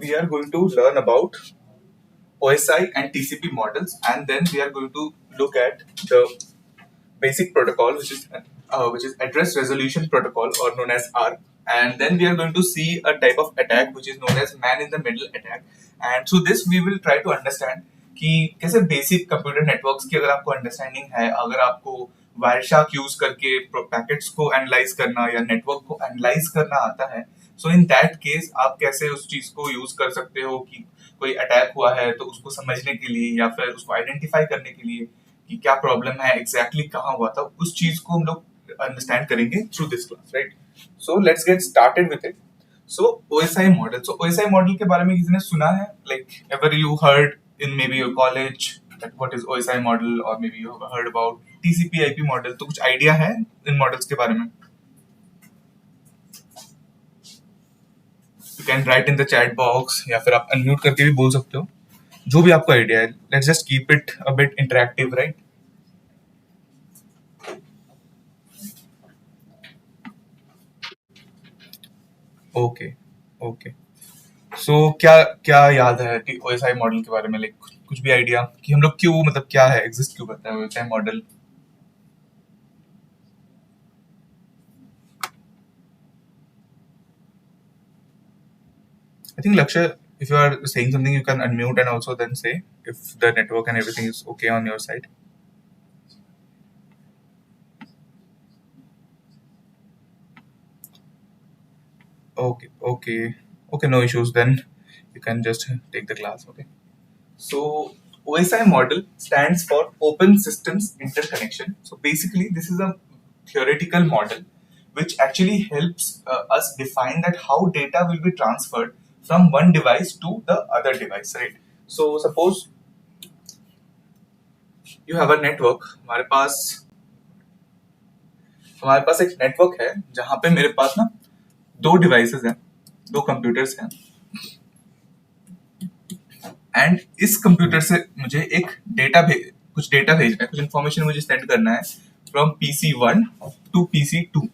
we are going to learn about OSI and TCP models, and then we are going to look at the basic protocol, which is Address Resolution Protocol, or known as ARP. And then we are going to see a type of attack which is known as man in the middle attack. And through this we will try to understand कि कैसे basic computer networks की अगर आपको understanding है, अगर आपको Wireshark use करके packets को एनालाइज करना या नेटवर्क को एनालाइज करना आता है, सो इन दैट केस आप कैसे उस चीज को यूज कर सकते हो कि कोई अटैक हुआ है तो उसको समझने के लिए या फिर उसको आइडेंटिफाई करने के लिए कि क्या प्रॉब्लम है, एग्जैक्टली कहाँ हुआ था, उस चीज को हम लोग अंडरस्टैंड करेंगे through this class, right? So let's get started with it. So OSI model. So OSI model के बारे में किसी ने सुना है? Like ever you heard in maybe your college that what is OSI model, और maybe you have heard about TCP IP model. तो कुछ आइडिया है इन मॉडल्स के बारे में? You can write in the chat box या फिर आप अनम्यूट करके भी बोल सकते हो, जो भी आपको आइडिया है. Let's just keep it a bit interactive, right? Okay, okay. So क्या क्या याद है कि OSI मॉडल के बारे में? लाइक कुछ भी आइडिया कि हम लोग क्यों, मतलब क्या है, एग्जिस्ट क्यों करता है OSI model? I think Lakshay, if you are saying something, you can unmute and also then say if the network and everything is okay on your side. Okay, okay, okay, no issues. Then you can just take the class. Okay. So OSI model stands for Open Systems Interconnection. So basically, this is a theoretical model which actually helps us define that how data will be transferred from one device to the other device, right? So suppose you have a network. हमारे पास एक network है जहां पे मेरे पास ना दो devices हैं, दो कंप्यूटर्स हैं, एंड इस कंप्यूटर से मुझे एक कुछ डेटा भेजना है, कुछ इन्फॉर्मेशन मुझे सेंड करना है from PC1 to PC2.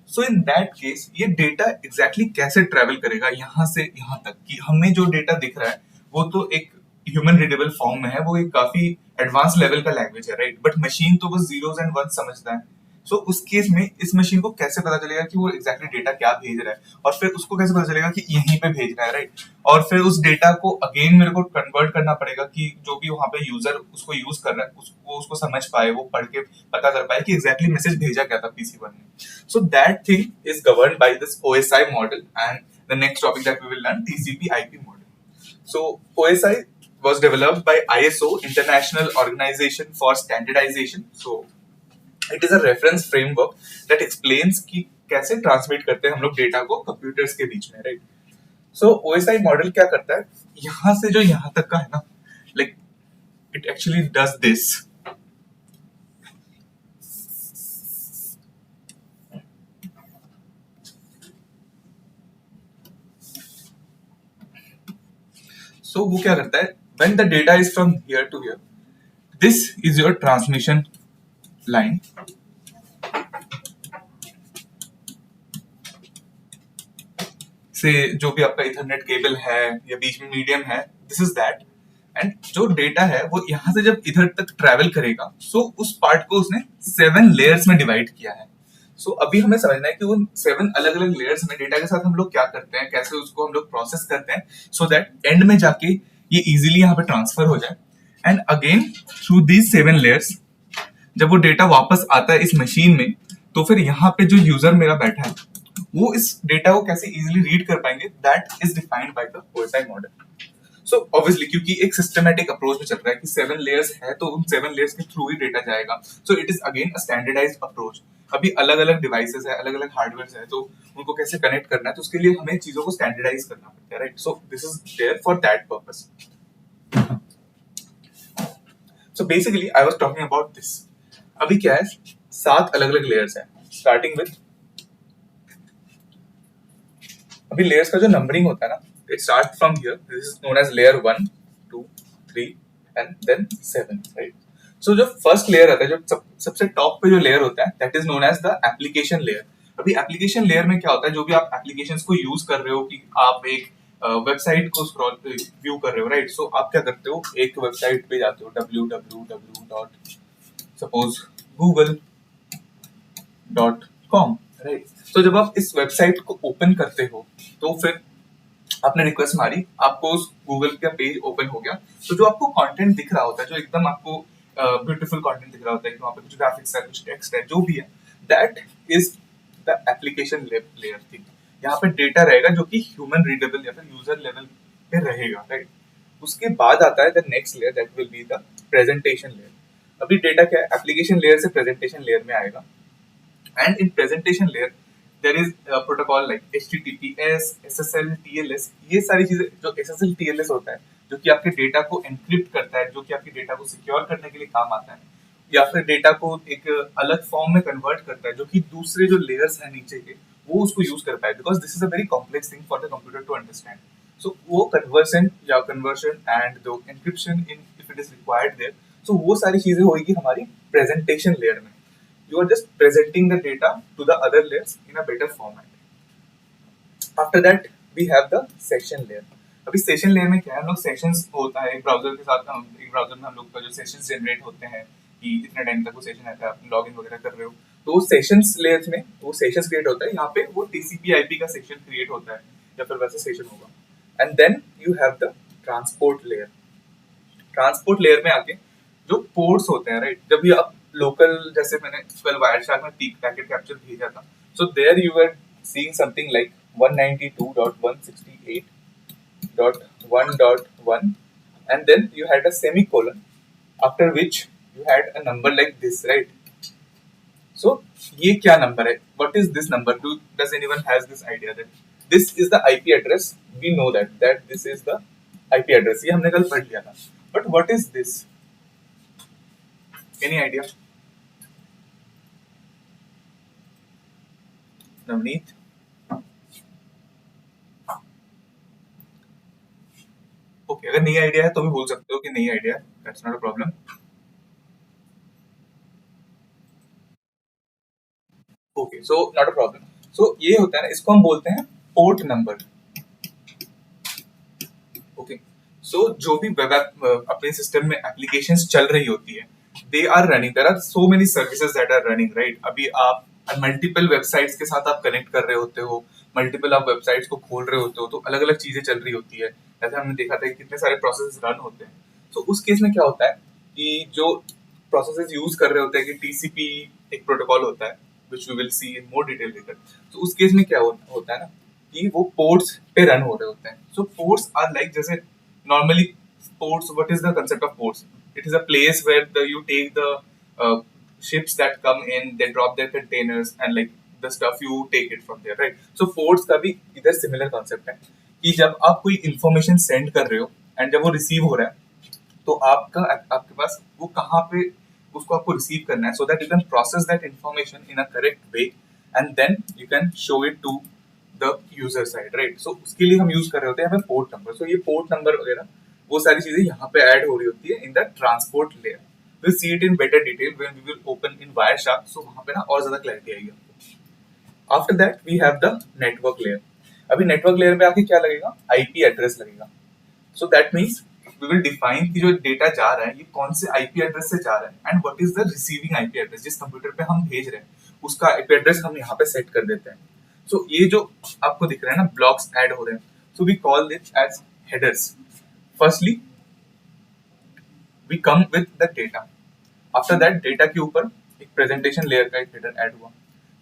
So in that case ये डेटा एग्जैक्टली कैसे ट्रेवल करेगा यहाँ से यहाँ तक, कि हमें जो डेटा दिख रहा है वो तो एक ह्यूमन रीडेबल फॉर्म में है, वो एक काफी एडवांस लेवल का लैंग्वेज है, राइट? बट मशीन तो बस जीरोस एंड वंस समझता है. सो उस केस में इस मशीन को कैसे पता चलेगा कि वो एग्जैक्टली डेटा क्या भेज रहा है, और फिर उसको कैसे पता चलेगा कि यहीं पे भेज रहा है, राइट? और फिर उस डेटा को अगेन मेरे को कन्वर्ट करना पड़ेगा कि जो भी वहां पे यूजर उसको यूज कर रहा है उसको समझ पाए, वो पढ़ के पता कर पाए कि एग्जैक्टली मैसेज भेजा क्या था PC1 में. So that thing is governed by this OSI model, and the next topic that we will learn, TCP IP model. So OSI was developed by ISO, International Organization for Standardization. So it is a reference framework that explains कि कैसे transmit करते हैं हम लोग data को computers के बीच में, right? सो OSI model क्या करता है, यहाँ से जो यहाँ तक का है ना, like it actually does this. So वो क्या करता है, when the data is from here to here, this is your transmission line. से जो भी आपका इथरनेट केबल है या बीच में मीडियम है, दिस इज दैट. एंड जो डेटा है वो यहाँ से जब इधर तक ट्रैवल करेगा, सो उस पार्ट को उसने 7 लेयर्स में डिवाइड किया है. सो अभी हमें समझना है कि वो 7 अलग अलग लेयर्स में डेटा के साथ हम लोग क्या करते हैं, कैसे उसको हम लोग प्रोसेस करते हैं, सो दैट एंड में जाके ये इजीली यहाँ पे ट्रांसफर हो जाए. And again through these 7 layers जब वो डेटा वापस आता है इस मशीन में, तो फिर यहाँ पे जो यूजर मेरा बैठा है वो इस डेटा को कैसे इजीली रीड कर पाएंगे, that is defined by the OSI model. So obviously क्योंकि एक सिस्टमैटिक अप्रोच में चल रहा है कि 7 लेयर्स है तो उन 7 लेयर्स के थ्रू ही डेटा जाएगा. So it is again a standardised approach. अभी अलग अलग डिवाइसेस है, अलग अलग हार्डवेयर है, तो उनको कैसे कनेक्ट करना है, तो उसके लिए हमें चीजों को स्टैंडर्डाइज करना पड़ता है, right? So this is there for that purpose. So basically I was talking about this. अभी क्या है, 7 अलग अलग लेयर्स है, स्टार्टिंग विद. अभी लेयर्स का जो नंबरिंग होता है ना, it start from here, this is known as layer 1 2 3 and then 7, right? So जो फर्स्ट लेयर आता है, जो सबसे टॉप पे जो लेयर होता है, that is known as the application layer. अभी एप्लीकेशन लेयर में क्या होता है, जो भी आप एप्लीकेशंस को यूज कर रहे हो, कि आप एक वेबसाइट को स्क्रॉल व्यू कर रहे हो, राइट? सो आप क्या करते हो, एक वेबसाइट पे जाते हो, www.suppose google.com, राइट? तो जब आप इस वेबसाइट को ओपन करते हो तो फिर आपने रिक्वेस्ट मारी, आपको उस गूगल का पेज ओपन हो गया। तो जो आपको कंटेंट दिख रहा होता है, जो एकदम आपको ब्यूटीफुल कंटेंट दिख रहा होता है, वहाँ पे कुछ ग्राफिक्स है, कुछ टेक्स्ट है, जो भी है, that is the application layer thing. यहाँ पे डेटा रहेगा जो कि ह्यूमन रीडेबल या फिर यूजर लेवल पे रहेगा, राइट? उसके बाद आता है the next layer, that will be the presentation layer. अभी डेटा क्या है, एप्लीकेशन लेयर से प्रेजेंटेशन लेयर में आएगा। And in presentation layer, there is a protocol like HTTPS, SSL, TLS। ये सारी चीजें, जो SSL, TLS होता है, जो कि आपके डेटा को एनक्रिप्ट करता है, जो कि आपके डेटा को सिक्योर करने के लिए काम आता है, या फिर डेटा को एक अलग फॉर्म में कन्वर्ट करता है, जो कि दूसरे जो लेयर्स हैं नीचे के, वो उसको यूज कर पाए, because this is a very complex thing for the computer to understand. So वो conversion and the encryption in if it is required there, so वो सारी चीजें होगी हमारी प्रेजेंटेशन लेयर में। You are just presenting the data to the other layers in a better format. After that, we have the session layer. अभी session layer में क्या है, हम लोग सेशंस होता है एक ब्राउजर के साथ, एक ब्राउजर में हम लोग का जो सेशंस जनरेट होते हैं कि इतने टाइम तक वो सेशन आता है, आप लॉग इन वगैरह कर रहे हो, तो वो सेशंस लेयर्स में वो सेशंस क्रिएट होता है। यहाँ पे वो टीसीपी आईपी का सेक्शन क्रिएट होता है, या फिर वैसे सेशन होगा। And then you have the transport layer. Transport layer में आके जो पोर्ट्स होते हैं, राइट, जब भी आप लोकल, जैसे मैंने कल वायरशार्क में पीक पैकेट कैप्चर भेजा था, so there you are seeing something like 192.168.1.1 and then you had a semicolon, after which you had a number like this, right? So ये क्या नंबर है, what is this number? Does anyone has this idea that this is the IP address? We know that this is the IP address, ये हमने कल पढ़ लिया था, but what is this? Any idea? Navneet? Okay, अगर नई idea है तो भी बोल सकते हो कि नई आइडिया है, that's not a problem. Okay, so not a problem. So ये होता है ना, इसको हम बोलते हैं पोर्ट नंबर। ओके, सो जो भी वेब अपने सिस्टम में एप्लीकेशंस चल रही होती है, they are running, there are so many services that are running, right? अभी आप मल्टीपल वेबसाइट्स के साथ आप कनेक्ट कर रहे होते हो, मल्टीपल आप वेबसाइट्स को खोल रहे होते हो, तो अलग अलग चीजें चल रही होती है। जैसे हमने देखा था कि कितने सारे प्रोसेस रन होते हैं। तो उस केस में क्या होता है कि जो प्रोसेसेस यूज कर रहे होते हैं, कि टीसीपी एक प्रोटोकॉल होता है, which we will see in more detail later. तो उस केस में क्या होता है ना, कि वो पोर्ट्स पे रन हो रहे होते हैं। सो पोर्ट्स आर लाइक, जैसे normally ports, what is the concept of ports? It is a place where you take the ships that come in, they drop their containers and like the stuff you take it from there, right? So ports का भी इधर similar concept है कि जब आप कोई information send कर रहे हो एंड जब वो रिसीव हो रहा है, तो आपके पास वो कहाँ पे उसको आपको रिसीव करना है, so that you can process that information in a correct way and then you can show it to the user side, right? So उसके लिए हम यूज कर रहे होते हैं हमें पोर्ट नंबर। सो ये पोर्ट नंबर वगैरह वो सारी चीजें यहाँ पे ऐड हो रही होती है in the transport layer. we'll see it in better detail when we will open in Wireshark, so वहाँ पे ना और ज्यादा क्लैरिटी आएगी आपको। After that we have the network layer। अभी नेटवर्क लेयर में आके क्या लगेगा, आईपी एड्रेस लगेगा। So that means we will define कि जो डेटा जा रहा है ये कौन से आईपी एड्रेस से जा रहा है and what is the receiving IP address, जिस कंप्यूटर पे हम भेज रहे हैं उसका आईपी एड्रेस हम यहाँ पे सेट कर देते हैं। सो ये जो आपको दिख रहा है ना, ब्लॉक्स ऐड हो रहे हैं, so we call this as headers. Firstly we come with the data, after that data के ऊपर एक प्रेजेंटेशन लेयर का एक हेडर ऐड हुआ,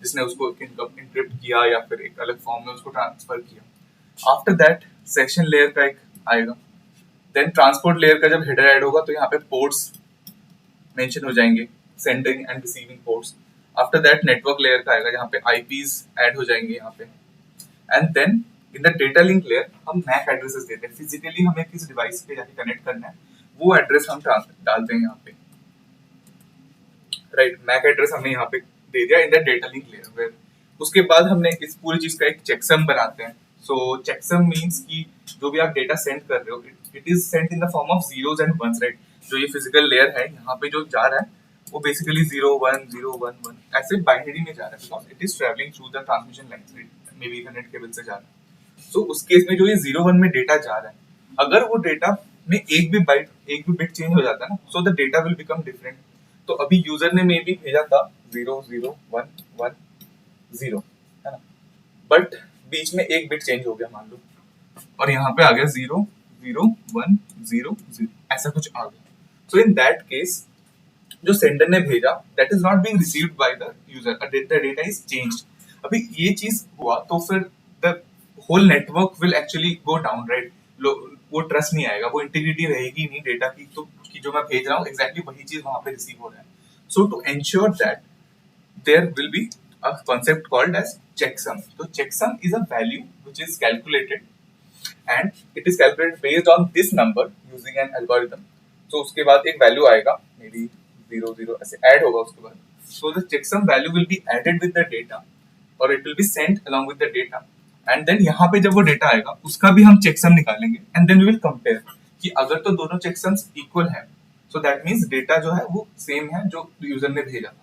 जिसने उसको इंक्रिप्ट किया या फिर एक अलग फॉर्म में उसको ट्रांसफर किया। आफ्टर दैट सेशन लेयर का एक आएगा, देन ट्रांसपोर्ट लेयर का जब हेडर ऐड होगा तो यहाँ पे पोर्ट्स मेंशन हो जाएंगे, sending end receiving ports. After that network layer का आएगा, जहाँ पे आईपीज ऐड हो जाएंगे यहाँ पे। And then in the data link layer हम मैक एड्रेसेस देते हैं, फिजिकली हमें किस डिवाइस पे जाके कनेक्ट करना है वो एड्रेस हम डालते हैं यहाँ पे, राइट? मैक एड्रेस हमने यहाँ पे दे दिया in the data link layer where. उसके बाद हमने इस पूरी चीज का एक चेकसम बनाते हैं। सो चेकसम मींस कि जो भी आप डेटा सेंड कर रहे हो, it is sent in the form of zeros and ones, right? जो ये फिजिकल लेयर है यहाँ पे जो जा रहा है वो बेसिकली 0 1 0 1 1 ऐसे बाइनरी में जा रहा है, because it is travelling through the transmission lines, may be Ethernet cable से जा रहा है। सो उस केस में जो ये 0 1 में डेटा जा रहा है, अगर वो डेटा में एक भी बिट चेंज हो जाता है ना, so the data will become different. तो अभी यूजर ने मे भी भेजा था 0 0 1 1 0, है ना, बट बीच में एक बिट चेंज हो गया मान लो, और यहाँ पे आ गया 0 0 1 0 0, ऐसा कुछ आ गया. सो इन दैट केस जो सेंडर ने भेजा, that is not being received by the user, the data is changed. अभी ये चीज हुआ तो फिर the whole network will actually go down, right. वो ट्रस्ट नहीं आएगा, वो इंटीग्रिटी रहेगी नहीं डेटा की, तो कि जो मैं भेज रहा हूँ एग्जैक्टली वही चीज वहां पे रिसीव हो रहा है. So to ensure that there will be a concept called as checksum. So checksum is a value which is calculated, and it is calculated based on this number using an algorithm. So उसके बाद एक value आएगा, maybe 0 0 ऐसे add होगा उसके बाद. So the checksum value will be added with the data, or it will be sent along with the data. And then यहाँ पे जब वो डेटा आएगा उसका भी हम checksum निकालेंगे, and then we will compare कि अगर तो दोनों checksums equal हैं, so that means डेटा जो है वो same है जो यूजर ने भेजा था.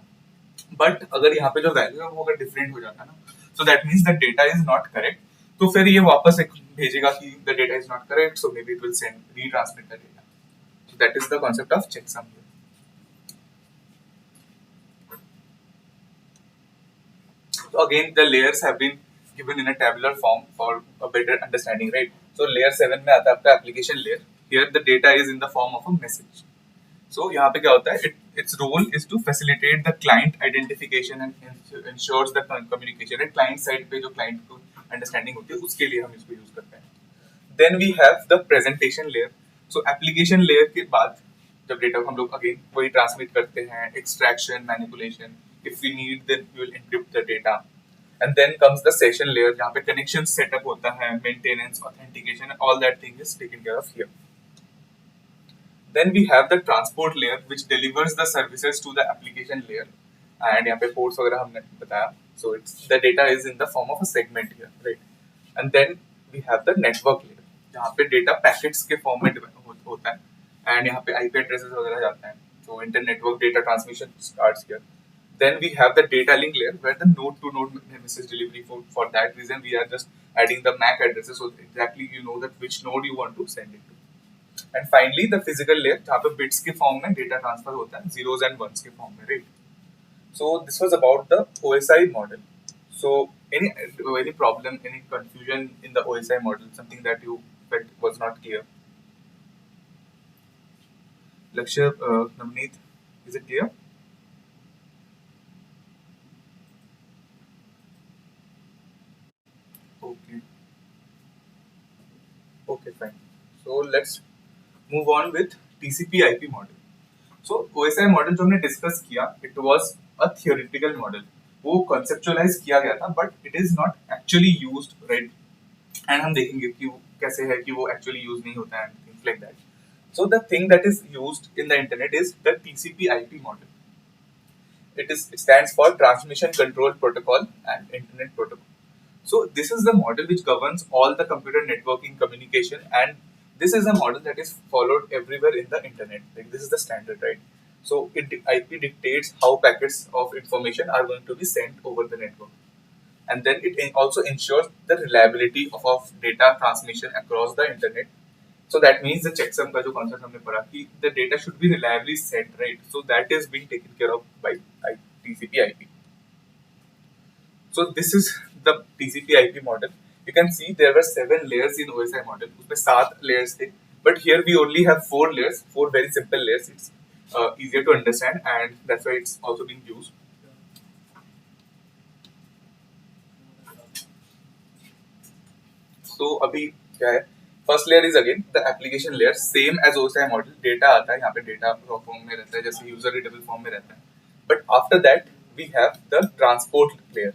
बट अगर यहाँ पे जो वैल्यू है वो अगर डिफरेंट हो जाता है ना, so that means the data is not correct. तो फिर ये वापस एक भेजेगा कि the data is not correct, so may be it will send retransmit the data. So that is the concept of checksum. So again, the layers have been given in a tabular form for a better understanding, right? So layer 7 में आता है आपका application layer. Here the data is in the form of a message. So यहाँ पे क्या होता है, its role is to facilitate the client identification and ensures the communication. Right? Client side पे जो client को understanding होती है उसके लिए हम इसको use करते हैं. Then we have the presentation layer. So application layer के बाद जब डेटा को हम लोग अगेन वही ट्रांसमिट करते हैं, extraction, manipulation. If we need, then we will encrypt the data. And then comes the session layer जहाँ पे connection setup होता है, maintenance, authentication, all that thing is taken care of here. Then we have the transport layer which delivers the services to the application layer. And यहाँ पे ports वगैरह हमने बताया. So it's the data is in the form of a segment here, right? And then we have the network layer जहाँ पे data packets के form में होता है. And यहाँ पे IP addresses वगैरह जाते हैं. So inter-network data transmission starts here. Then we have the data link layer where the node-to-node message delivery. For that reason, we are just adding the MAC addresses, so exactly you know that which node you want to send it to. And finally, the physical layer जहाँ पे bits के form में data transfer होता है, zeros and ones के form में, right? So this was about the OSI model. So any problem, any confusion in the OSI model, something that you felt was not clear? Lakshya, Navneet, is it clear? Okay. Okay, fine. So let's move on with TCP/IP model. So OSI model जो हमने discuss किया, it was a theoretical model. वो conceptualize किया गया था, but it is not actually used, right? And हम देखेंगे कि वो कैसे है कि वो actually use नहीं होता है and things like that. So the thing that is used in the internet is the TCP/IP model. It stands for Transmission Control Protocol and Internet Protocol. So this is the model which governs all the computer networking communication, and this is a model that is followed everywhere in the internet. Like this is the standard, right? So IP dictates how packets of information are going to be sent over the network, and then it also ensures the reliability of data transmission across the internet. So that means the checksum का जो concept हमने पढ़ा कि the data should be reliably sent, right? So that is being taken care of by TCP/IP. So this is the TCP/IP model. You can see there were 7 layers in OSI model. उसमें 7 layers थे, but here we only have 4 layers, 4 very simple layers. It's easier to understand, and that's why it's also being used. So अभी क्या है? First layer is again the application layer, same as OSI model. Data आता है यहाँ पे, data raw form में रहता है, जैसे user readable form में रहता है. But after that we have the transport layer.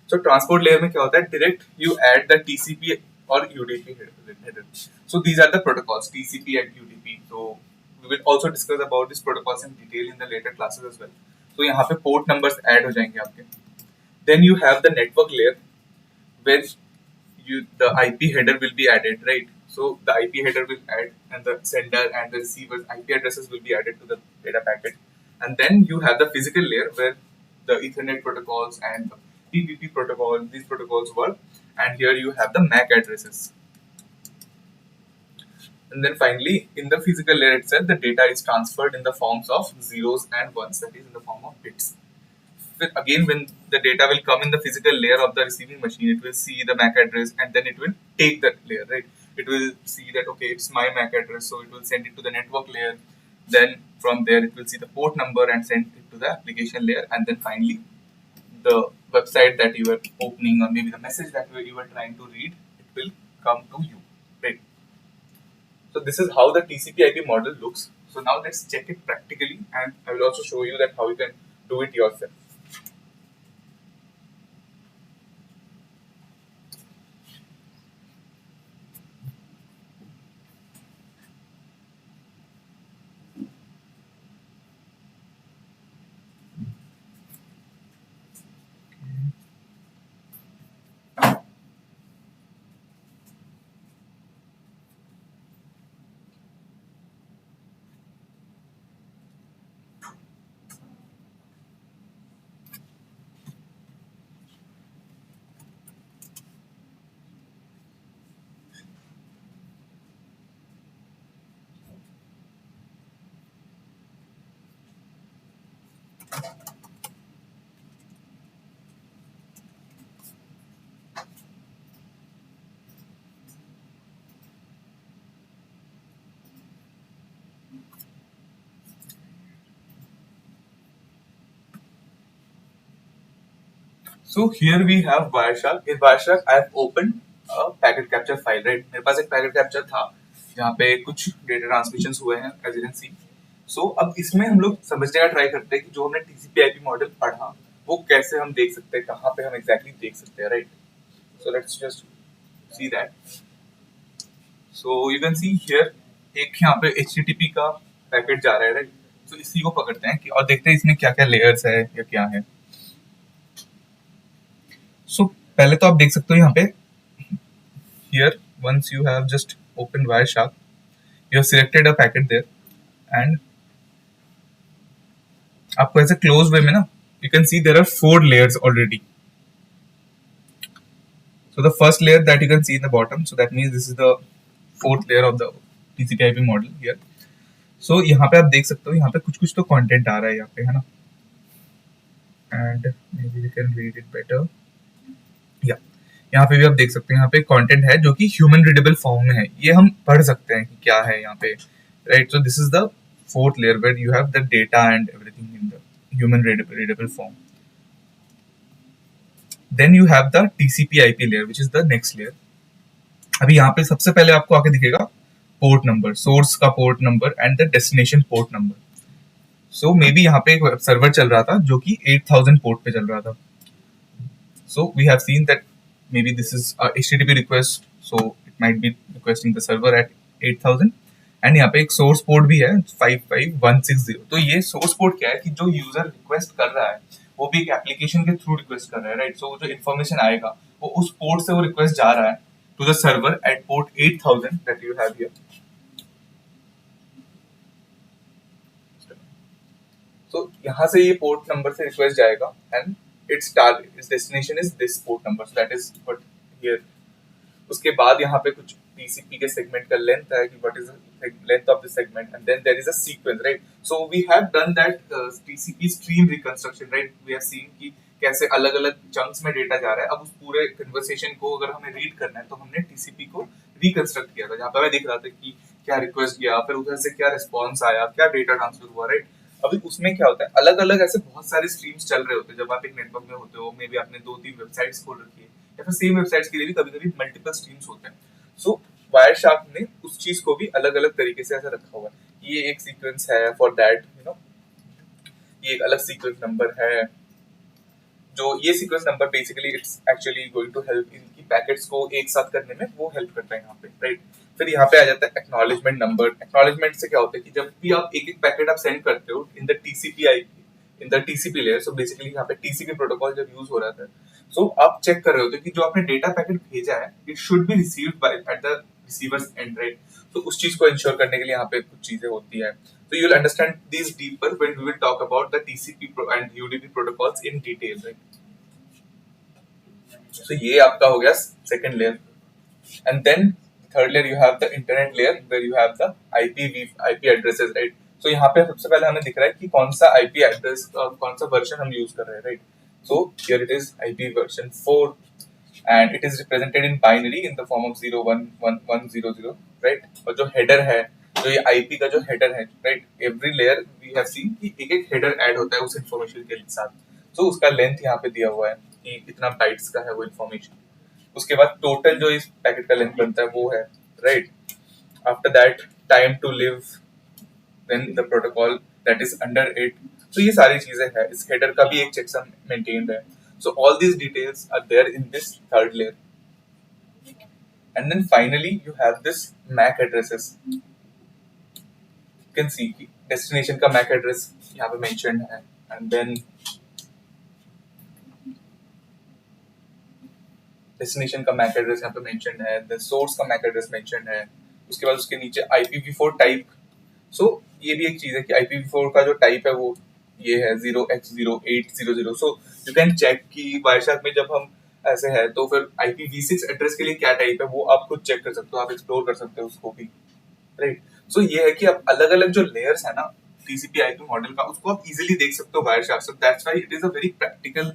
So transport layer में क्या होता है? Direct you add the TCP or UDP header. So these are the protocols, TCP and UDP. So we will also discuss about these protocols in detail in the later classes as well. So यहाँ पे port numbers add हो जाएंगे आपके. Then you have the network layer where the IP header will be added, right? So the IP header will add, and the sender and the receiver's IP addresses will be added to the data packet. And then you have the physical layer where the Ethernet protocols and the PPP protocol, these protocols work. and here you have the MAC addresses. And then finally, in the physical layer itself, the data is transferred in the forms of zeros and ones, that is in the form of bits. Again, when the data will come in the physical layer of the receiving machine, it will see the MAC address and then it will take that layer, right? It will see that, okay, it's my MAC address, so it will send it to the network layer. Then from there, it will see the port number and send it to the application layer. And then finally, the website that you were opening or maybe the message that you were trying to read, it will come to you, right? So this is how the TCP/IP model looks. So now let's check it practically, and I will also show you that how you can do it yourself. So here we have Wireshark. In Wireshark, I have opened a packet capture file, right? मेरे पास एक packet capture था जहाँ पे कुछ data transmissions हुए हैं, as you can see. So अब इसमें हम लोग समझने का ट्राई करते हैं कि जो हमने TCP/IP मॉडल पढ़ा वो कैसे हम देख सकते हैं, कहाँ पे हम exactly देख सकते हैं, right? So let's just see that. So you can see here एक यहाँ पे HTTP का पैकेट जा रहा है, right? So इसी को पकड़ते हैं कि और देखते हैं इसमें क्या क्या लेयर्स है या क्या है. So पहले तो आप देख सकते हो यहाँ पे here once you have just opened Wireshark, you have selected a packet there and आपको ऐसे close way में ना you can see there are 4 layers already. So the first layer that you can see in the bottom, so that means this is the 4th layer of the TCP/IP model here. So यहाँ पे आप देख सकते हो यहाँ पे कुछ तो content आ रहा है यहाँ पे, है ना? And maybe we can read it better. Yeah. यहाँ पे भी आप देख सकते हैं यहाँ पे कंटेंट है जो कि ह्यूमन रीडेबल फॉर्म में है. ये हम पढ़ सकते हैं कि क्या है यहाँ पे, right? So this is the fourth layer where you have the data and everything in the human readable form. Then you have the TCP/IP layer which is the next layer. अभी यहाँ पे सबसे पहले आपको आके दिखेगा पोर्ट नंबर, सोर्स का port number and the destination port number. So maybe यहाँ पे एक सर्वर चल रहा था जो कि 8000 पोर्ट पे चल रहा था. So we have seen that maybe this is a HTTP request, so it might be requesting the server at 8000 and यहाँ पे एक सोर्स पोर्ट भी है 55160. तो ये सोर्स पोर्ट क्या है कि जो यूजर रिक्वेस्ट कर रहा है वो भी एक एप्लीकेशन के थ्रू रिक्वेस्ट कर रहा है, राइट? सो जो इन्फॉर्मेशन आएगा वो उस पोर्ट से वो रिक्वेस्ट जा रहा है to the server at port 8000 that you have here. तो यहाँ से ये पोर्ट नंबर से रिक्वेस्ट जाएगा and its destination is this port number, so that is what here. उसके बाद यहाँ पे कुछ TCP के segment का length है कि what is the length of the segment, and then there is a sequence, right? So we have done that TCP stream reconstruction, right? We have seen कि कैसे अलग अलग chunks में data जा रहा है. अब उस पूरे conversation को अगर हमें read करना है तो हमने TCP को reconstruct किया था, जहाँ पे मैं दिख रहा था कि क्या request गया, फिर उधर से क्या response आया, क्या data transfer हुआ, right? अभी उसमें क्या होता है, अलग अलग ऐसे बहुत सारे स्ट्रीम्स चल रहे होते हैं. जब आप एक नेटवर्क में होते हो, मे बी आपने 2-3 वेबसाइट्स खोल रखी है या फिर सेम वेबसाइट्स के लिए भी कभी कभी मल्टीपल स्ट्रीम्स होते हैं. सो वायरशार्क ने उस चीज को भी अलग अलग तरीके से ऐसा रखा हुआ है. ये एक सीक्वेंस है फॉर दैट, यू नो, ये एक अलग सीक्वेंस नंबर है. जो ये sequence number basically it's actually going to help इनकी पैकेट्स को एक साथ करने में, वो हेल्प करता है यहाँ पे, राइट? फिर यहाँ पे आ जाता है एक्नॉलेजमेंट नंबर. एक्नॉलेजमेंट से क्या होता है कि जब भी आप एक एक पैकेट आप सेंड करते हो in the TCP layer, so basically यहाँ पे TCP प्रोटोकॉल जब यूज हो रहा था, सो आप चेक कर रहे होते कि जो आपने डेटा पैकेट भेजा है it should be received by at the receivers end, right? तो उस चीज को इंश्योर करने के लिए यहाँ पे कुछ चीजें होती है. So you will understand these deeper when we will talk about the TCP and UDP protocols in detail, right? So ये आपका हो गया second layer. And then third layer you have the internet layer where you have the IP addresses, right? So यहाँ पे सबसे पहले हमें दिख रहा है कि कौन सा IP address कौन सा version हम use कर रहे हैं, right? So here it is IP version 4 and it is represented in binary in the form of 0 1 1 1 0 0, right? और जो header है, जो ये IP का जो header है, right? Every layer we have seen कि एक header add होता है उस information के साथ. So उसका length यहाँ पे दिया हुआ है कि कितना bytes का है वो information. उसके बाद टोटल जो इस पैकेट का लेंथ बनता है वो है, right? After that time to live, then the protocol that is under it. तो ये सारी चीजें हैं. इस हेडर का भी एक चेकसम मेंटेन्ड है. So all these details are there in this third layer. And then finally you have this MAC addresses. You can see destination का मैक एड्रेस यहाँ पे मेंशन्ड है. एंड देन डेस्टिनेशन का MAC address यहाँ पे mention है. The source का MAC address mention है. उसके बाद उसके नीचे IPv4 टाइप. सो ये भी एक चीज है कि IPv4 का जो टाइप है वो ये है 0x0800. So you can check कि वायरशार्क में जब हम ऐसे है तो फिर IPv6 एड्रेस के लिए क्या टाइप है वो आप खुद चेक कर सकते हो. आप एक्सप्लोर कर सकते हो उसको भी, राइट? सो ये है कि अब अलग अलग जो लेयर्स है ना TCP/IP मॉडल का, उसको आप इजीली देख सकते हो Wireshark. So that's why it is a very practical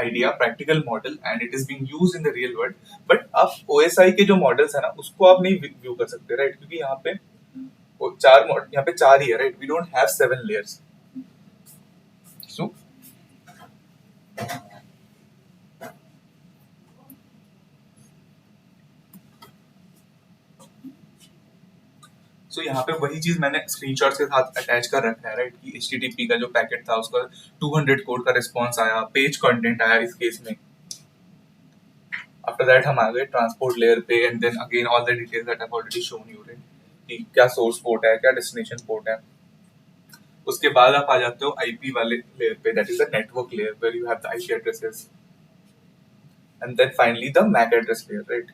idea, practical model, and it is being used in the real world. But आप OSI के जो मॉडल्स है ना उसको आप नहीं व्यू कर सकते, राइट? क्योंकि यहाँ पे यहाँ पे चार ही है, right? We don't have 7 layers. So so यहाँ पे वही चीज मैंने स्क्रीनशॉट्स के साथ अटैच कर रखा है, राइट? कि HTTP का जो पैकेट था उसका 200 कोड का रिस्पॉन्स आया, पेज कंटेंट आया इस केस में. आफ्टर दैट हम आ गए ट्रांसपोर्ट लेयर पे. And then again all the details that I have already shown you, right? कि क्या सोर्स पोर्ट है, क्या डेस्टिनेशन पोर्ट है. उसके बाद आप आ जाते हो IP वाले लेयर पे, that is the network layer where you have the IP addresses. And then finally the MAC address layer, right?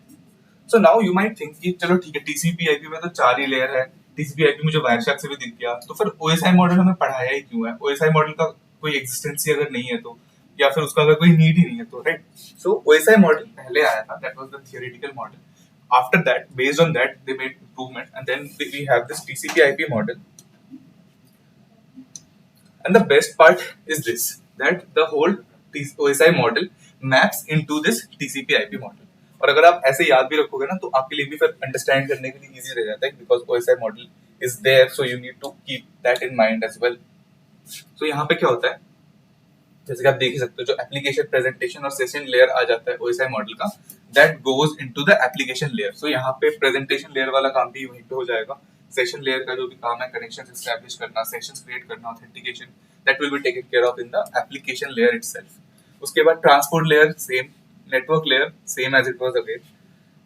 So now you might think कि चलो ठीक है, TCP/IP में तो 4 ही लेयर है. TCP/IP मुझे वायरशार्क से भी दिख गया, तो फिर OSI मॉडल हमें पढ़ाया ही क्यों है? OSI मॉडल का कोई एग्जिस्टेंस ही अगर नहीं है तो, या फिर उसका अगर कोई नीड ही नहीं है तो, राइट? सो OSI मॉडल पहले आया था, that was the theoretical model. After that, based on that, they made improvement, and then we have this TCP/IP model. And the best part is this, that the whole OSI model maps into this TCP/IP model. और अगर आप ऐसे याद भी रखोगे ना तो आपके लिए भी फिर अंडरस्टैंड करने के लिए इजी रह जाता है, because OSI model is there, so you need to keep that in mind as well. So यहाँ पे क्या होता है, जैसे कि आप देख ही सकते हो, जो एप्लीकेशन प्रेजेंटेशन और सेशन लेयर आ जाता है OSI मॉडल का, that goes into the application layer. So यहाँ पे प्रेजेंटेशन लेयर वाला काम भी वहीं पे हो जाएगा. सेशन लेयर का जो भी काम है, कनेक्शन एस्टैब्लिश करना, सेशंस क्रिएट करना, authentication, that will be taken care of in the application layer itself. उसके बाद transport layer same, network layer same as it was again,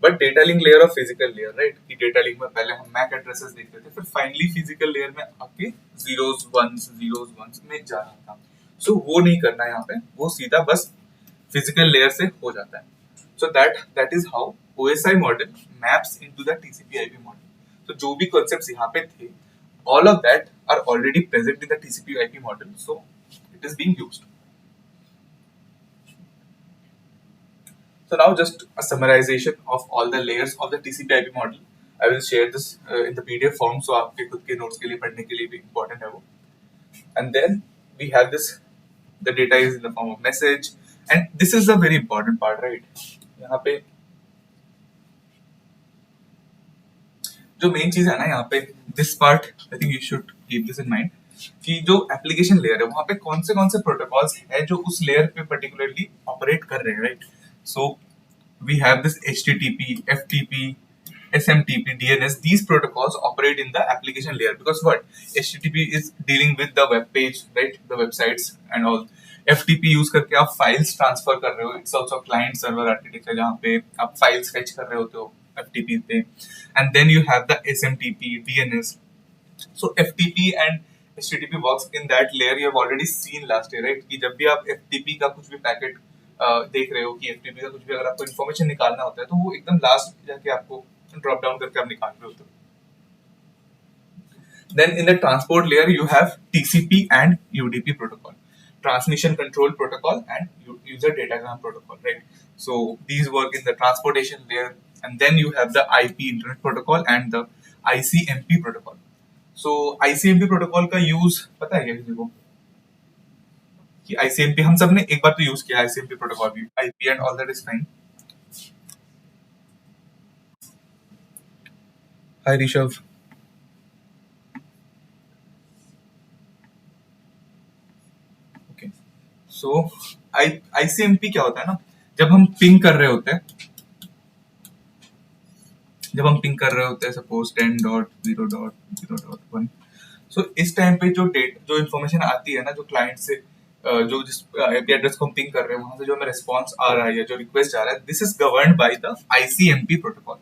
but data link layer और फिजिकल लेयर, राइट? कि data link में पहले हम MAC addresses देखते थे, फिर फाइनली फिजिकल लेयर में आके जीरोस वंस में जा रहा था. सो वो नहीं करना है यहाँ पे, वो सीधा बस फिजिकल लेयर से हो जाता है. So that is how OSI model maps into the TCP/IP model. तो जो भी कॉन्सेप्ट्स यहाँ पे थे, all of that are already present in the TCP/IP model, so it is being used. So now just a summarization of all the layers of the TCP/IP model. I will share this in the PDF form, so आपके खुद के notes के लिए पढ़ने के लिए भी important है वो. And then we have this, the data is in the form of message, and this is a very important part, right? यहाँ पे जो मेन चीज है ना यहाँ पे, this part I think you should keep this in mind, कि जो एप्लीकेशन लेयर है वहाँ पे कौन से प्रोटोकॉल्स है जो उस लेयर पे पर्टिकुलरली ऑपरेट कर रहे हैं, right? So we have this HTTP, FTP, SMTP, DNS. These protocols operate in the application layer because what? HTTP is dealing with the web page, right? The websites and all. FTP use करके आप files transfer कर रहे हो. It's also client server architecture जहाँ पे आप files fetch कर रहे होते हो FTP पे. And then you have the SMTP, DNS. So FTP and HTTP works in that layer. You have already seen last year, right? कि जब भी आप FTP का कुछ भी पैकेट देख रहे हो, कि FTP का कुछ भी अगर आपको इन्फॉर्मेशन निकालना होता है तो वो एकदम लास्ट जाके आपको ड्रॉप डाउन करके आप निकाल रहे होते हो. Then in the transport layer you have TCP and UDP protocol. transmission control protocol and user datagram protocol, right? So these work in the transportation layer, and then you have the IP internet protocol and the ICMP protocol. So ICMP protocol का use पता है क्या किसी को? कि ICMP हम सब ने एक बार तो यूज किया ICMP प्रोटोकॉल भी, IP and all that is fine. Hi Rishabh. Okay. So ICMP क्या होता है ना, जब हम पिंग कर रहे होते हैं, सपोज 10.0.0.1, सो इस टाइम पे जो इन्फॉर्मेशन आती है ना, जो क्लाइंट से जो जिस आईपी एड्रेस को हम पिंग कर रहे हैं वहां से जो हमें रिस्पॉन्स आ रहा है या जो रिक्वेस्ट जा रहा है, this is governed by the ICMP protocol.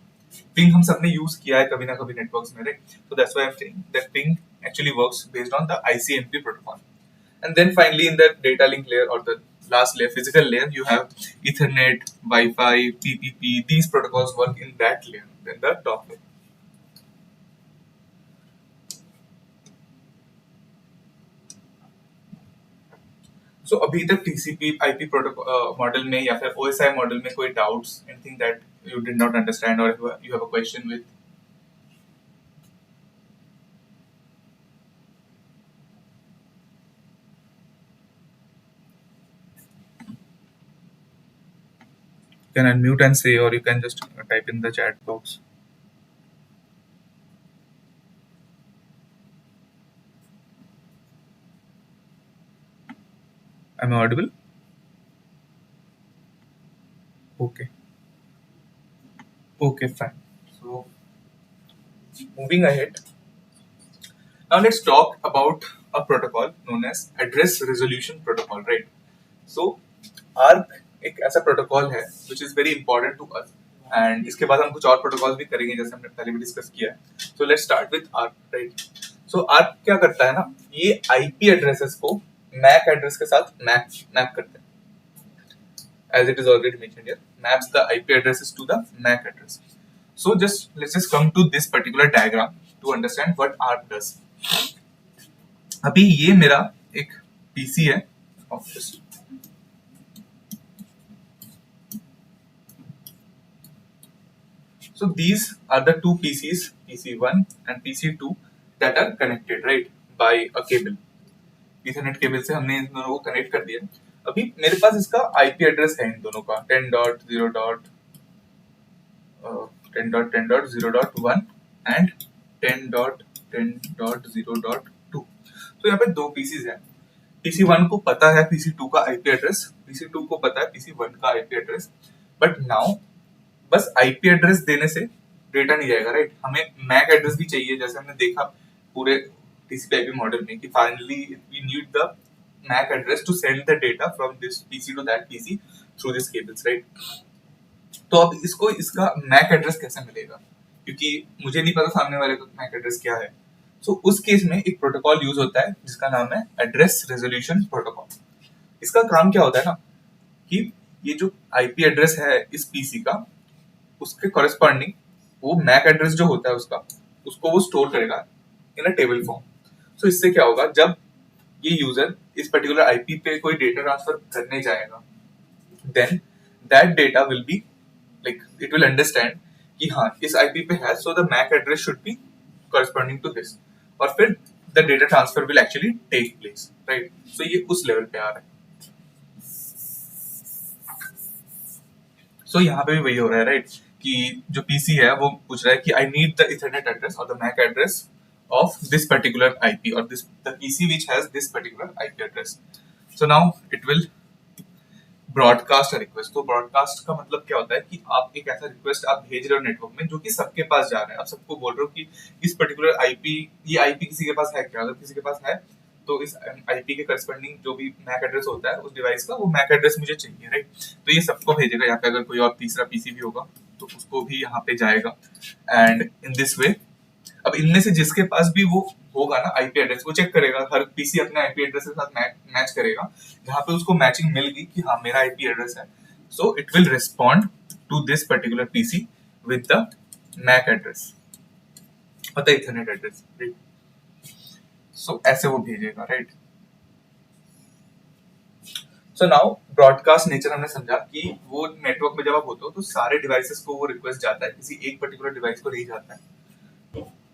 Ping हम सबने यूज किया है कभी ना कभी नेटवर्क्स में, right? So that's why I am saying that ping actually works based on the ICMP protocol. And then finally, in the data link layer or the last layer, physical layer, you have Ethernet, Wi-Fi, PPP. These protocols work in that layer, then the top layer. So अभी तक TCP IP protocol model में या फिर OSI model में कोई doubts, anything that you did not understand or you have a question with? You can unmute and say, or you can just type in the chat box. Am I audible? Okay. Okay, fine. So moving ahead. Now let's talk about a protocol known as Address Resolution Protocol, right? So ARP एक ऐसा protocol है which is very important to us, and इसके बाद हम कुछ और protocol भी करेंगे जैसे हमने पहले भी डिस्कस किया है. So let's start with ARP, right? So ARP क्या करता है ना, ये IP एड्रेसेस को MAC एड्रेस के साथ मैप करता है. As it is already mentioned here, maps the IP addresses to the MAC address. So let's just come to this particular diagram to understand what ARP does. अभी ये मेरा एक PC है office. So these are the two PCs, PC1 and PC2, that are connected, right, by a cable. Ethernet cable से हमने इन दोनों को connect कर दिया. अभी मेरे पास इसका IP एड्रेस है इन दोनों का 10.0.10.10.0.1 and 10.10.0.2. तो यहाँ पे दो पीसीज हैं. PC1 को पता है PC2 का IP एड्रेस, PC2 को पता है PC1 का IP एड्रेस, बट नाउ बस IP एड्रेस देने से डेटा नहीं जाएगा, राइट? हमें MAC एड्रेस भी चाहिए, जैसे हमने देखा पूरे TCP/IP मॉडल में कि finally we need the MAC address to send the data from this PC to that PC through these cables, right? तो अब इसको इसका MAC एड्रेस कैसे मिलेगा, क्योंकि मुझे नहीं पता सामने वाले का MAC एड्रेस क्या है. सो उस केस में एक प्रोटोकॉल यूज होता है जिसका नाम है एड्रेस रेजोल्यूशन प्रोटोकॉल. इसका काम क्या होता है ना, कि ये जो IP एड्रेस है इस PC का, उसके कॉरेस्पॉन्डिंग वो MAC एड्रेस जो होता है उसको वो स्टोर करेगा इन अ टेबल फॉर्म. सो इससे क्या होगा, जब ये यूजर इस पर्टिकुलर आईपी पे कोई डेटा ट्रांसफर करने जाएगा, then that data will be like it will understand कि हाँ इस आईपी पे है, so the MAC address should be corresponding to this, और फिर the data transfer will actually take place, right? So ये उस लेवल पे आ रहा है. सो यहाँ पे भी वही हो रहा है, राइट? कि जो पीसी है वो पूछ रहा है कि I need the ethernet address और the MAC address of this particular IP or the PC which has this particular IP address. So now it will broadcast a request. तो broadcast का मतलब क्या होता है कि आप एक ऐसा रिक्वेस्ट आप भेज रहे हो नेटवर्क में जो कि सबके पास जा रहा है. आप सबको बोल रहे हो कि इस पर्टिकुलर आईपी, ये आईपी किसी के पास है क्या? अगर किसी के पास है तो इस आईपी के करस्पॉन्डिंग जो भी मैक एड्रेस होता है उस डिवाइस का, वो मैक एड्रेस मुझे चाहिए, राइट? तो ये सबको भेजेगा. यहाँ पे अगर कोई और तीसरा पीसी भी होगा तो उसको भी यहाँ पे जाएगा, एंड इन दिस वे अब इनमें से जिसके पास भी वो होगा ना आईपी एड्रेस, वो चेक करेगा, हर पीसी अपने आईपी एड्रेस के साथ मैच करेगा. जहां पे उसको मैचिंग मिल गई कि हाँ मेरा आईपी एड्रेस है, so it will respond to this particular PC with the MAC address और द इथरनेट एड्रेस, राइट? सो ऐसे वो भेजेगा, right? So now broadcast nature हमने समझा कि वो नेटवर्क में जब आप होते हो तो सारे डिवाइसेस को वो रिक्वेस्ट जाता है, किसी एक पर्टिकुलर डिवाइस को नहीं जाता है.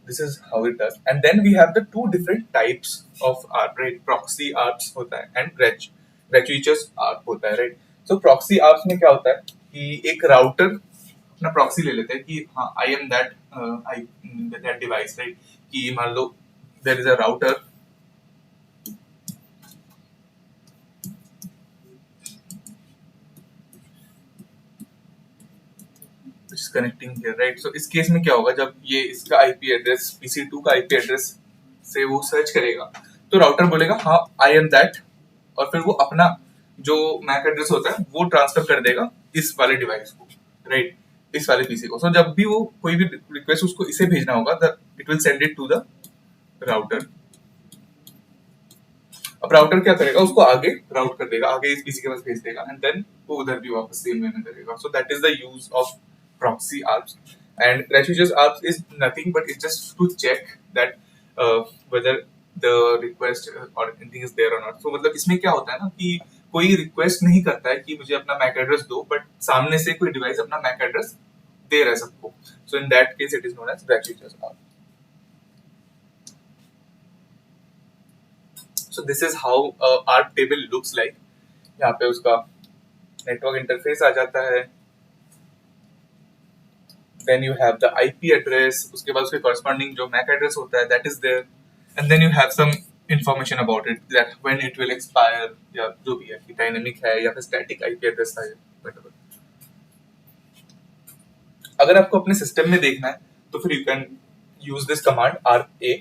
This is how it does. And then we have the two different types of ARP, right? Proxy ARPs होता है and gratuitous ARP होता है, right? So proxy ARPs में क्या होता है कि एक राउटर अपना प्रॉक्सी ले लेते हैं कि हाँ I am that device, right? कि मान लो there is a router which is connecting here, right? So इस केस में क्या होगा, जब ये इसका IP एड्रेस PC2 का IP एड्रेस से वो सर्च करेगा तो राउटर बोलेगा हाँ I am that, और फिर वो अपना जो मैक एड्रेस होता है वो ट्रांसफर कर देगा इस वाले डिवाइस को, राइट, इस वाले पीसी को. सो जब भी वो कोई भी रिक्वेस्ट उसको इसे भेजना होगा it will send it to the router. अब राउटर क्या करेगा, उसको आगे राउट कर देगा, आगे इस पीसी के पास भेज देगा एंड देन वो उधर भी वापस सेम वे में करेगा. So that is the use of proxy ARPs. And gratuitous ARPs is nothing but it's just to check that whether the request or anything is there or not. So मतलब इसमें क्या होता है ना कि कोई रिक्वेस्ट नहीं करता है कि मुझे अपना मैक एड्रेस दो, बट सामने से कोई डिवाइस अपना मैक एड्रेस दे रहा है सबको. So in that case it is known as gratuitous ARP. So this is how ARP table looks like. यहाँ पे उसका नेटवर्क इंटरफेस आ जाता है. Then you have the IP address, उसके बाद उसके corresponding जो MAC address होता है that is there, and then you have some information about it that when it will expire या जो भी है कि dynamic है या फिर static IP address है whatever. अगर आपको अपने सिस्टम में देखना है तो फिर you can use this command RA.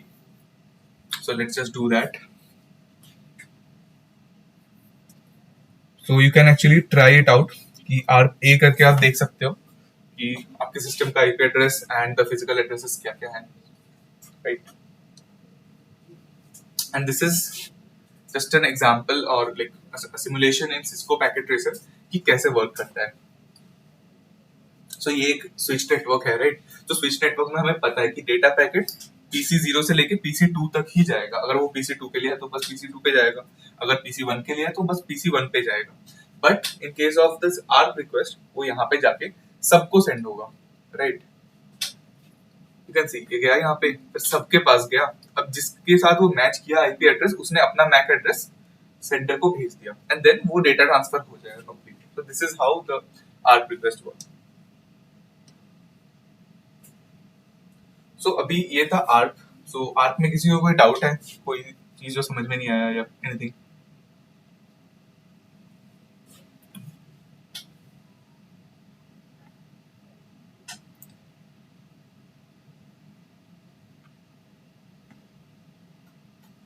So let's just do that. So you can actually try it out कि RA करके आप देख सकते हो कि आपके सिस्टम का IP address and the physical addresses क्या क्या है, right. And this is just an example और लाइक सिमुलेशन इन सिस्को पैकेट ट्रेसर कि कैसे वर्क करता है. सो ये एक स्विच नेटवर्क है, राइट. तो स्विच नेटवर्क में हमें पता है कि डेटा पैकेट PC0 से लेके PC2 तक ही जाएगा. अगर वो PC2 के लिए है तो बस PC2 पे जाएगा, अगर PC1 के लिए है तो बस PC1 पे जाएगा. But in case of this ARP request वो यहाँ पे जाके सबको सेंड होगा, राइट. यू कैन सी गया यहाँ पे, फिर सबके पास गया. अब जिसके साथ वो मैच किया IP एड्रेस उसने अपना मैक एड्रेस सेंडर को भेज दिया एंड देन वो डेटा ट्रांसफर हो जाएगा completely. So this is how the ARP request work. So अभी ये था ARP. सो ARP में किसी को कोई डाउट है, कोई चीज जो समझ में नहीं आया या anything?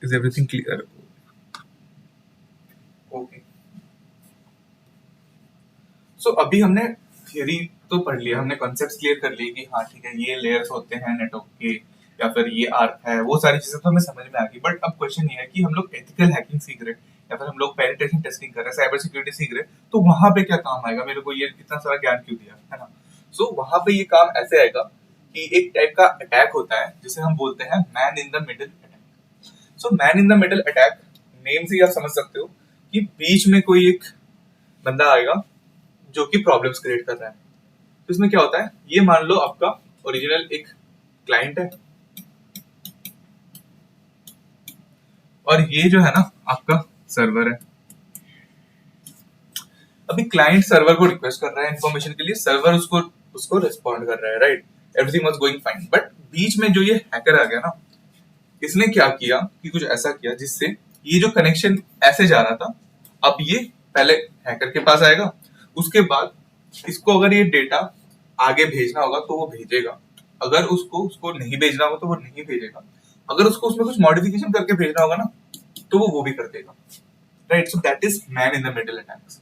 Is everything clear? Okay. So अभी हमने थियरी तो पढ़ लिया, हमने कॉन्सेप्ट्स क्लियर कर लिए कि हाँ ठीक है ये लेयर्स होते हैं नेटवर्क के या फिर ये आर्क है, वो सारी चीजें तो हमें समझ में आ गई. बट अब क्वेश्चन ये है कि हम लोग एथिकल हैकिंग सीख रहे हैं या फिर हम लोग पेनिट्रेशन टेस्टिंग कर रहे हैं, साइबर सिक्योरिटी सीख रहे हैं, तो वहां पे क्या काम आएगा? मेरे को ये इतना सारा ज्ञान क्यों दिया है ना. सो वहां पे ये काम ऐसे आएगा कि एक टाइप का अटैक होता है जिसे हम बोलते हैं man in the middle attack. So man in the middle attack name से ही आप समझ सकते हो कि बीच में कोई एक बंदा आएगा जो कि प्रॉब्लम्स क्रिएट कर रहा है. तो इसमें क्या होता है, ये मान लो आपका ओरिजिनल एक क्लाइंट है और ये जो है ना आपका सर्वर है. अभी क्लाइंट सर्वर को रिक्वेस्ट कर रहा है इन्फॉर्मेशन के लिए, सर्वर उसको रिस्पॉन्ड कर रहा है, right. Everything was going fine. But बीच में जो ये हैकर आ गया ना, इसने क्या किया कि कुछ ऐसा किया जिससे ये जो कनेक्शन ऐसे जा रहा था, अब ये पहले हैकर के पास आएगा, उसके बाद इसको अगर ये डेटा आगे भेजना होगा तो वो भेजेगा, अगर उसको नहीं भेजना होगा तो वो नहीं भेजेगा, अगर उसको उसमें कुछ मॉडिफिकेशन करके भेजना होगा ना तो वो भी कर देगा, right. So that is man in the middle attacks.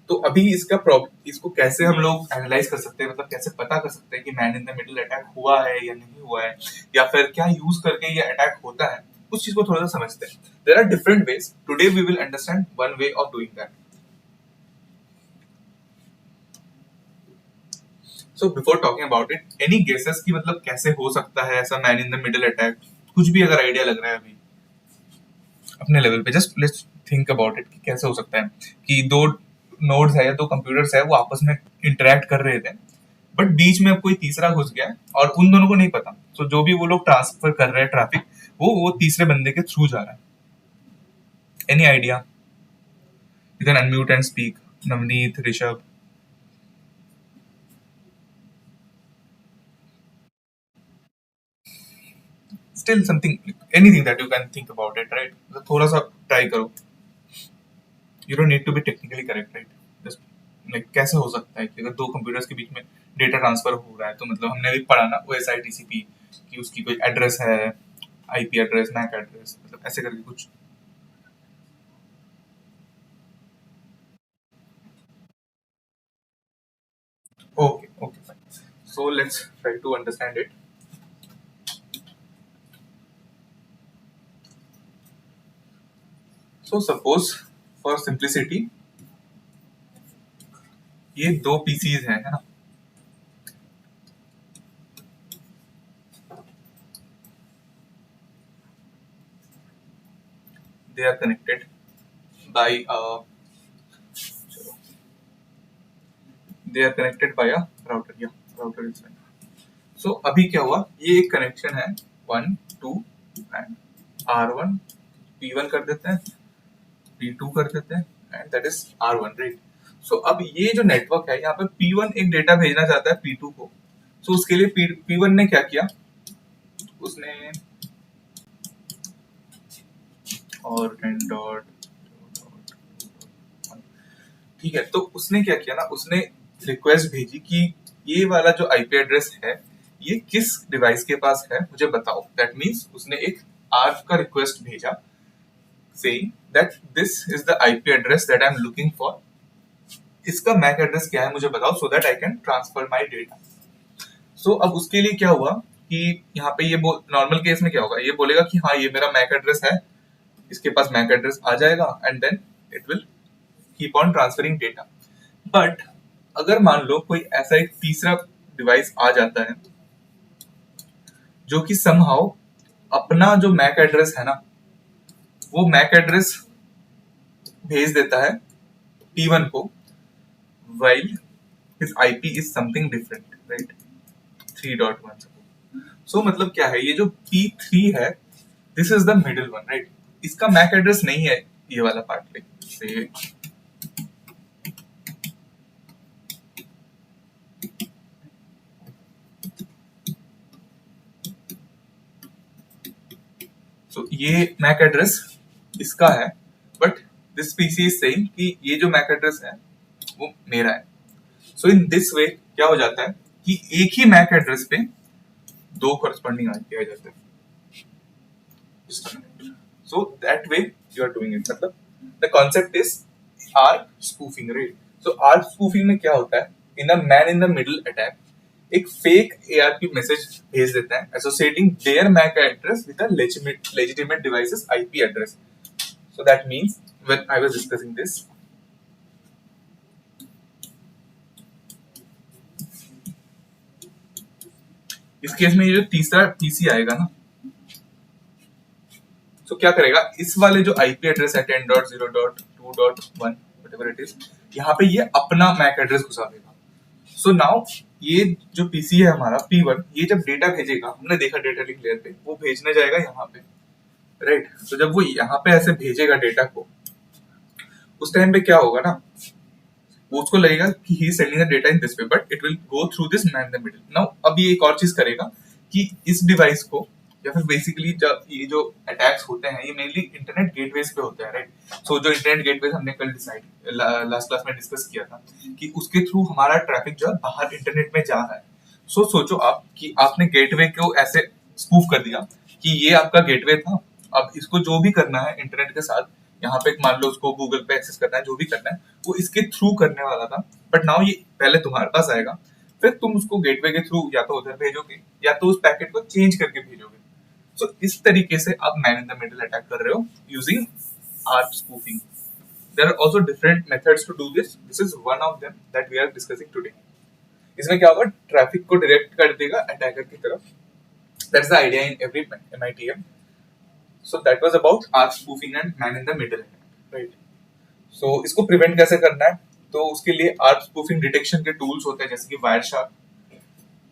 तो अभी इसको कैसे हम लोग एनालाइज कर सकते हैं, मतलब कैसे पता कर सकते हैं कि man in the middle attack हुआ है या नहीं हुआ है, या फिर क्या यूज करके ये अटैक होता है, उस चीज को थोड़ा सा समझते हैं. There are different ways. Today we will understand one way of doing that. So before talking about it, any guesses कि मतलब कैसे हो सकता है ऐसा man in the middle attack? कुछ भी अगर आइडिया लग रहा है अभी अपने लेवल पे, just let's think about it कि कैसे हो सकता है कि दो नोड्स है या दो कंप्यूटर्स है वो आपस में इंटरेक्ट कर रहे थे, बट बीच में अब कोई तीसरा घुस गया है और उन दोनों को नहीं पता। तो जो भी वो लोग ट्रांसफर कर रहे हैं ट्रैफिक, वो तीसरे बंदे के थ्रू जा रहा है। Any idea? You can unmute and speak, Navneet, Rishabh. Still something, anything that you can think about it, right? तो थोड़ा सा ट्राई करो। You don't need to be technically correct, right? Just like कैसे हो सकता है कि अगर दो कंप्यूटर्स के बीच में डेटा ट्रांसफर हो रहा है, तो मतलब हमने भी पढ़ा ना OSITCP कि उसकी कोई एड्रेस है, IP एड्रेस, मैक एड्रेस, मतलब ऐसे करके कुछ। Okay okay fine, so let's try to understand it. So suppose for simplicity ये दो PCs हैं, है ना? They are connected by they are connected by a router, या राउटर इज। सो अभी क्या हुआ, ये एक कनेक्शन है 1 2 एंड R1 P1 कर देते हैं, P2 कर देते हैं, and that is R1, right? So अब ये जो नेटवर्क है, यहाँ पे P1 एक डेटा भेजना चाहता है P2 को। सो उसके लिए P1 ने क्या किया, उसने और एंड डॉट, ठीक है, तो उसने क्या किया ना, उसने रिक्वेस्ट भेजी कि ये वाला जो IP एड्रेस है ये किस डिवाइस के पास है मुझे बताओ। दैट मीन्स उसने एक आर्क का रिक्वेस्ट भेजा saying that this is the IP address that I'm looking for, इसका मैक एड्रेस क्या है मुझे बताओ, so that I can transfer my data. So अब उसके लिए क्या हुआ कि यहाँ पे ये नॉर्मल केस में क्या होगा, ये बोलेगा कि हाँ ये मेरा मैक एड्रेस है, इसके पास मैक एड्रेस आ जाएगा and then it will keep on transferring data. But अगर मान लो कोई ऐसा एक तीसरा डिवाइस आ जाता है जो कि समहाउ अपना जो मैक एड्रेस है ना, वो मैक एड्रेस भेज देता है P1 को, while his IP is something different, right? 3.1। So मतलब क्या है, ये जो P3 है, this is the middle one, right? इसका मैक एड्रेस नहीं है ये वाला पार्ट, से so ये मैक एड्रेस इसका है, but this PC is saying कि ये जो मैक एड्रेस है वो मेरा है। सो इन दिस वे क्या हो जाता है कि एक ही मैक एड्रेस पे दो करस्पॉन्डिंग आईपी आ जाते हैं। So that way you are doing it, मतलब the concept is ARP spoofing, right? So ARP spoofing में क्या होता है, in a man in the middle attack एक फेक ARP मैसेज भेज देता है associating their MAC address with a legitimate device's IP address. So that means when I was discussing this, इस case में ये जो तीसरा पीसी आएगा ना, तो क्या करेगा, इस वाले जो आईपी एड्रेस है 10.0.2.1 व्हाटएवर इट इज, यहाँ पे ये अपना मैक एड्रेस घुसा देगा। सो नाउ ये जो पीसी है हमारा P1, ये जब डेटा भेजेगा, हमने देखा डेटा लिंक लेयर पे, वो भेजने जाएगा यहाँ पे, राइट? तो जब वो यहाँ पे ऐसे भेजेगा डेटा को, उस टाइम पे क्या होगा ना, वो उसको लगेगा कि he is sending the data in this way, but it will go through this man in the middle. Now अब ये एक और चीज करेगा कि इस डिवाइस को, या फिर बेसिकली जब ये जो अटैक्स होते हैं ये मेनली इंटरनेट गेटवेज पे होते हैं, राइट? सो जो इंटरनेट गेटवेज हमने कल डिसाइड लास्ट क्लास में डिस्कस किया था कि उसके थ्रू हमारा ट्रैफिक जो है बाहर इंटरनेट में जा रहा है। सो सोचो आप कि आपने गेटवे को ऐसे स्पूफ कर दिया कि ये आपका गेटवे था, अब इसको जो भी करना है इंटरनेट के साथ, यहाँ पे मान लो उसको गूगल पे एक्सेस करना है, जो भी करना है वो इसके थ्रू करने वाला था, बट नाउ ये पहले तुम्हारे पास आएगा, फिर तुम उसको गेटवे के थ्रू या तो उधर भेजोगे या तो उस पैकेट को चेंज करके भेजोगे। सो इस तरीके से आप man in the middle attack कर रहे हो using ARP spoofing. There are also different methods to do this. This is one of them that we are discussing today. इसमें क्या होगा, ट्रैफिक को डायरेक्ट कर देगा अटैकर की तरफ। That's the idea in every MITM. So that was about ARP spoofing and man in the middle attack. Right. So इसको prevent कैसे करना है, तो उसके लिए आर्क स्पूफिंग डिटेक्शन के टूल्स होते हैं जैसे कि वायरशार्क।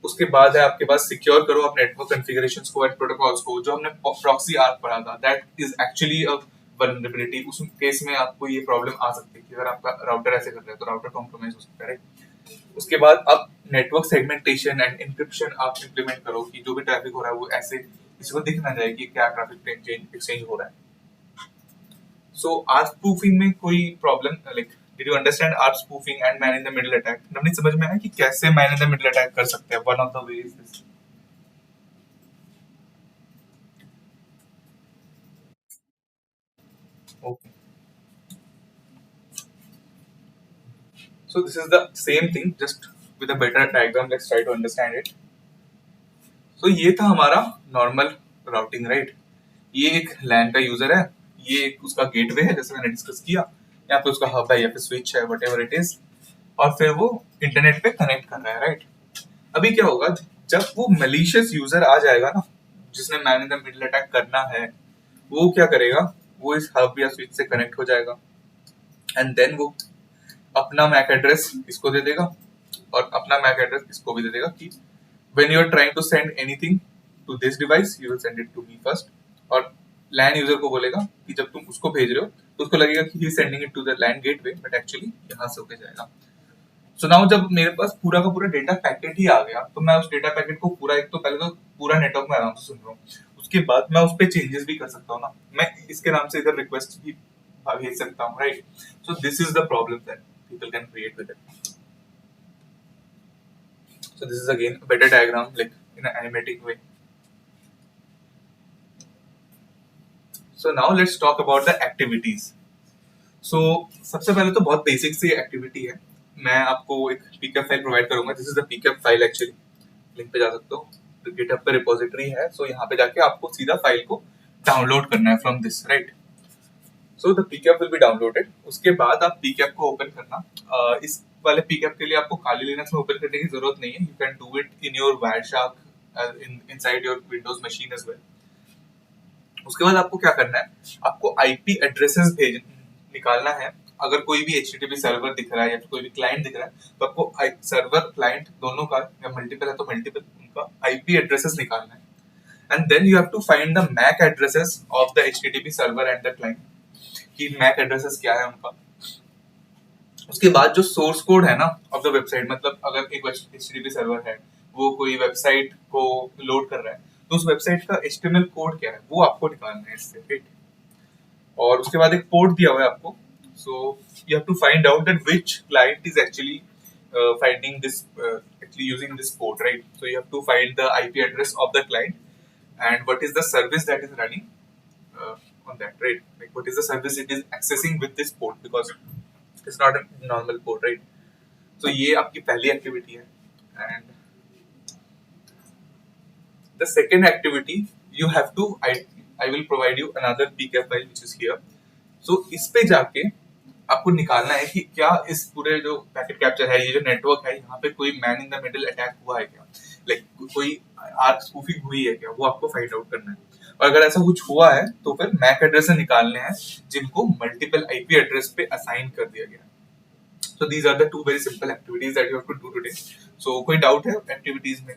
उसके बाद है आपके पास सिक्योर करो आप नेटवर्क कॉन्फ़िगरेशंस को एंड प्रोटोकॉल्स को। जो हमने प्रॉक्सी आर्क पढ़ा था, that is actually a vulnerability. उस केस में आपको ये प्रॉब्लम आ सकती है कि अगर आपका राउटर ऐसे कर रहा है तो राउटर कॉम्प्रोमाइज हो सकता है, राइट। उसके बाद आप नेटवर्क सेगमेंटेशन एंड इंक्रिप्शन आप इंप्लीमेंट करो कि जो भी ट्रैफिक हो रहा है वो ऐसे किसी को दिख ना जाए कि क्या ट्रैफिक एक्सचेंज हो रहा है। So ARP spoofing में कोई problem, like did you understand ARP spoofing and man in the middle attack? Navneet समझ में आया कि कैसे man in the middle attack कर सकते हैं? One of the way is this. Okay, so this is the same thing just with a better diagram, let's try to understand it. So ये था हमारा नॉर्मल राउटिंग, राइट। ये एक लैन का user है, ये एक उसका गेटवे है जैसे मैंने डिस्कस किया, या फिर उसका हब है या फिर स्विच है, व्हाटएवर इट इज, और फिर वो इंटरनेट पे कनेक्ट कर रहा है, राइट। अभी क्या होगा, जब वो मलिशियस यूजर आ जाएगा ना, जिसने man in the middle attack करना है, वो क्या करेगा, वो इस हब या स्विच से कनेक्ट हो जाएगा एंड देन वो अपना मैक एड्रेस इसको दे देगा और अपना मैक एड्रेस इसको भी दे देगा कि when you are trying to send anything to this device you will send it to me first। और लैन यूजर को बोलेगा कि जब तुम उसको भेज रहे हो तो उसको लगेगा कि he is sending it to the LAN gateway, but actually यहाँ से होके जाएगा। सो नाउ जब मेरे पास पूरा का पूरा डेटा पैकेट ही आ गया, तो मैं उस डेटा पैकेट को पूरा, एक तो पहले तो पूरा नेटवर्क में आराम से सुन रहा हूँ, उसके बाद मैं उस पर चेंजेस भी कर सकता हूँ ना, मैं इसके नाम से इधर रिक्वेस्ट भी भेज सकता हूँ, right. So this is the problem that people can create with it. So this is again a better diagram, like in an animatic way। So now let's talk about the activities। So सबसे पहले तो बहुत basic सी activity है, मैं आपको एक pkf file provide करूंगा। This is the pkf file, actually link पे जा सकते हो, तो गिटहब पे रिपोजिटरी है, सो यहाँ पे जाके आपको सीधा फाइल को डाउनलोड करना है from this, right. So the pkf will be downloaded. उसके बाद आप pkf को ओपन करना। इस वाले pkf के लिए आपको खाली लिनक्स में ओपन करने की जरूरत नहीं है, you can do it in your Wireshark inside your Windows machine as well. उसके बाद आपको क्या करना है, आपको आईपी एड्रेसेस भेज निकालना है। अगर कोई भी एचटीटीपी सर्वर दिख रहा है या कोई भी क्लाइंट दिख रहा है, तो आपको सर्वर क्लाइंट दोनों का, या मल्टीपल है तो मल्टीपल, उनका आईपी एड्रेसेस निकालना है। And then you have to find the MAC addresses of the HTTP server and the client, कि मैक एड्रेसेस क्या है उनका। उसके बाद जो सोर्स कोड है ना ऑफ द वेबसाइट, मतलब अगर एक एचटीटीपी सर्वर है, वो कोई वेबसाइट को लोड कर रहा है, तो उस वेबसाइट का एचटीएमएल कोड क्या है वो आपको निकालना है इससे, राइट। और उसके बाद एक पोर्ट दिया हुआ है आपको, so you have to find out that which client is actually finding this actually using this port, right? So you have to find the IP address of the client and what is the service that is running on that, right? Like what is the service it is accessing with this port, because it's not a normal port, right? So ये आपकी पहली activity है। And the second activity you have to, I will provide you another pkf file which is here। so इस पे जाके आपको निकालना है कि क्या इस पूरे जो पैकेट कैप्चर है, ये जो नेटवर्क है, यहाँ पे कोई man in the middle attack हुआ है क्या, लाइक कोई आर्क स्पूफिंग हुई है क्या, वो आपको फाइंड आउट करना है। और अगर ऐसा कुछ हुआ है तो फिर मैक एड्रेस निकालने हैं जिनको मल्टीपल आईपी एड्रेस पे असाइन कर दिया गया। So these are the two very simple activities that you have to do today। So कोई डाउट है एक्टिविटीज में?